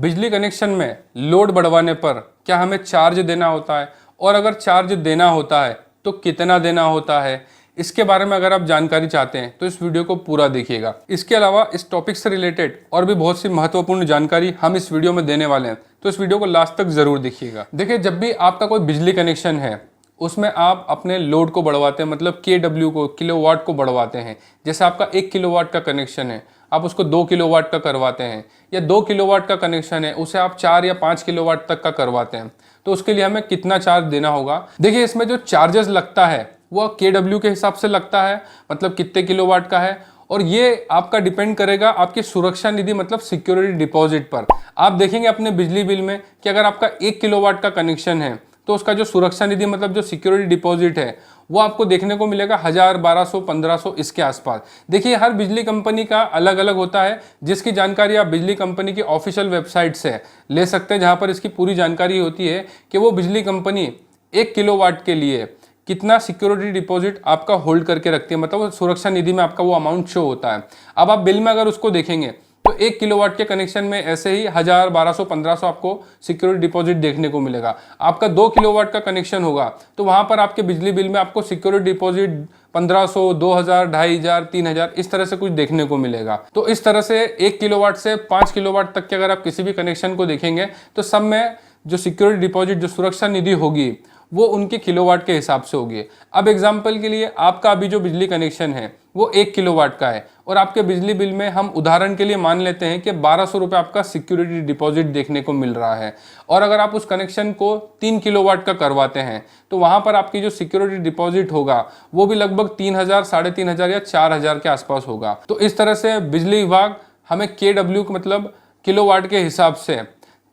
बिजली कनेक्शन में लोड बढ़वाने पर क्या हमें चार्ज देना होता है, और अगर चार्ज देना होता है तो कितना देना होता है, इसके बारे में अगर आप जानकारी चाहते हैं तो इस वीडियो को पूरा देखिएगा। इसके अलावा इस टॉपिक से रिलेटेड और भी बहुत सी महत्वपूर्ण जानकारी हम इस वीडियो में देने वाले हैं, तो इस वीडियो को लास्ट तक जरूर देखिएगा। देखिए, जब भी आपका कोई बिजली कनेक्शन है उसमें आप अपने लोड को बढ़वाते हैं, मतलब KW को, किलोवाट को बढ़वाते हैं। जैसे आपका 1 किलोवाट का कनेक्शन है, आप उसको 2 किलोवाट का करवाते हैं, या 2 किलोवाट का कनेक्शन है उसे आप 4 या 5 किलोवाट तक का करवाते हैं, तो उसके लिए हमें कितना चार्ज देना होगा। देखिए, इसमें जो चार्जेस लगता है वो KW के हिसाब से लगता है, मतलब कितने किलोवाट का है, और ये आपका डिपेंड करेगा आपकी सुरक्षा निधि मतलब सिक्योरिटी डिपॉजिट पर। आप देखेंगे अपने बिजली बिल में कि अगर आपका 1 किलोवाट का कनेक्शन है तो उसका जो सुरक्षा निधि मतलब जो सिक्योरिटी डिपॉजिट है वो आपको देखने को मिलेगा 1000, 1200, 1500 इसके आसपास। देखिए, हर बिजली कंपनी का अलग अलग होता है, जिसकी जानकारी आप बिजली कंपनी की ऑफिशियल वेबसाइट से ले सकते हैं, जहां पर इसकी पूरी जानकारी होती है कि वो बिजली कंपनी 1 किलोवाट के लिए कितना सिक्योरिटी डिपॉजिट आपका होल्ड करके रखती है, मतलब सुरक्षा निधि में आपका वो अमाउंट शो होता है। अब आप बिल में अगर उसको देखेंगे तो 1 किलोवाट के कनेक्शन में ऐसे ही 1000, 1200, 1500 आपको सिक्योरिटी डिपॉजिट देखने को मिलेगा। आपका 2 किलोवाट का कनेक्शन होगा तो वहां पर आपके बिजली बिल में आपको सिक्योरिटी डिपॉजिट 1500, 2000, 2500, 3000 इस तरह से कुछ देखने को मिलेगा। तो इस तरह से 1 किलोवाट से 5 किलोवाट तक के अगर आप किसी भी कनेक्शन को देखेंगे तो सब में जो सिक्योरिटी डिपॉजिट, जो सुरक्षा निधि होगी, वो उनके किलोवाट के हिसाब से होगी। अब एग्जाम्पल के लिए आपका अभी जो बिजली कनेक्शन है वो 1 किलोवाट का है, और आपके बिजली बिल में हम उदाहरण के लिए मान लेते हैं कि 1200 रुपये आपका सिक्योरिटी डिपॉजिट देखने को मिल रहा है। और अगर आप उस कनेक्शन को 3 किलोवाट का करवाते हैं तो वहां पर आपकी जो सिक्योरिटी डिपॉजिट होगा वो भी लगभग 3000, 3500 या 4000 के आसपास होगा। तो इस तरह से बिजली विभाग हमें KW मतलब किलोवाट के हिसाब से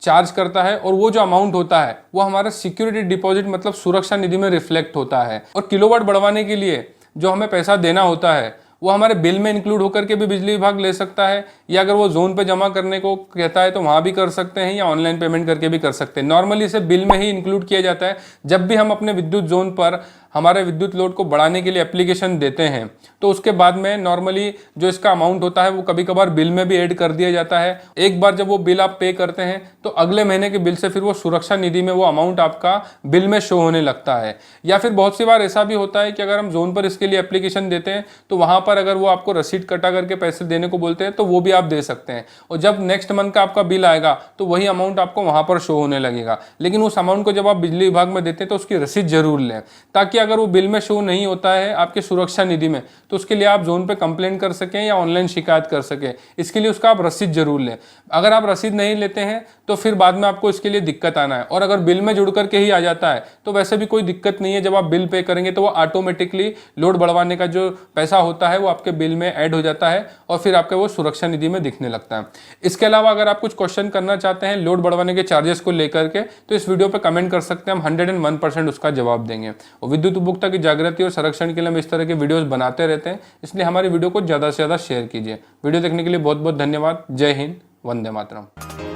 चार्ज करता है, और वो जो अमाउंट होता है वो हमारा सिक्योरिटी डिपॉजिट मतलब सुरक्षा निधि में रिफ्लेक्ट होता है। और किलोवाट बढ़वाने के लिए जो हमें पैसा देना होता है वो हमारे बिल में इंक्लूड होकर के भी बिजली विभाग ले सकता है, या अगर वो जोन पे जमा करने को कहता है तो वहाँ भी कर सकते हैं, या ऑनलाइन पेमेंट करके भी कर सकते हैं। नॉर्मली इसे बिल में ही इंक्लूड किया जाता है। जब भी हम अपने विद्युत जोन पर हमारे विद्युत लोड को बढ़ाने के लिए एप्लीकेशन देते हैं तो उसके बाद में नॉर्मली जो इसका अमाउंट होता है वो कभी कभार बिल में भी ऐड कर दिया जाता है। एक बार जब वो बिल आप पे करते हैं तो अगले महीने के बिल से फिर वो सुरक्षा निधि में वो अमाउंट आपका बिल में शो होने लगता है। या फिर बहुत सी बार ऐसा भी होता है कि अगर हम जोन पर इसके लिए एप्लीकेशन देते हैं तो वहां पर अगर वो आपको रसीद कटा करके पैसे देने को बोलते हैं तो वो भी आप दे सकते हैं, और जब नेक्स्ट मंथ का आपका बिल आएगा तो वही अमाउंट आपको वहां पर शो होने लगेगा। लेकिन उस अमाउंट को जब आप बिजली विभाग में देते हैं तो उसकी रसीद जरूर लें, ताकि अगर वो बिल में शो नहीं होता है आपके सुरक्षा निधि में तो उसके लिए आप जोन पे कंप्लेन कर सकें या ऑनलाइन शिकायत कर सकें, इसके लिए उसका आप रसीद जरूर लें। अगर आप रसीद नहीं लेते हैं तो फिर बाद में आपको इसके लिए दिक्कत आना है, और अगर बिल में जुड़ करके ही आ जाता है तो वैसे भी कोई दिक्कत नहीं है। जब आप बिल पे करेंगे तो वो ऑटोमेटिकली लोड बढ़वाने का जो पैसा होता है वो आपके बिल में ऐड हो जाता है, और फिर आपके वो सुरक्षा निधि में दिखने लगता है। इसके अलावा अगर आप कुछ क्वेश्चन करना चाहते हैं लोड बढ़वाने के चार्जेस को लेकर के तो इस वीडियो पे कमेंट कर सकते हैं, हम 101% उसका जवाब देंगे। और विद्युत उपभोक्ता की जागृति और संरक्षण के लिए हम इस तरह के वीडियोस बनाते रहते हैं, इसलिए हमारी वीडियो को ज़्यादा से ज़्यादा शेयर कीजिए। वीडियो देखने के लिए बहुत बहुत धन्यवाद। जय हिंद, वंदे मातरम।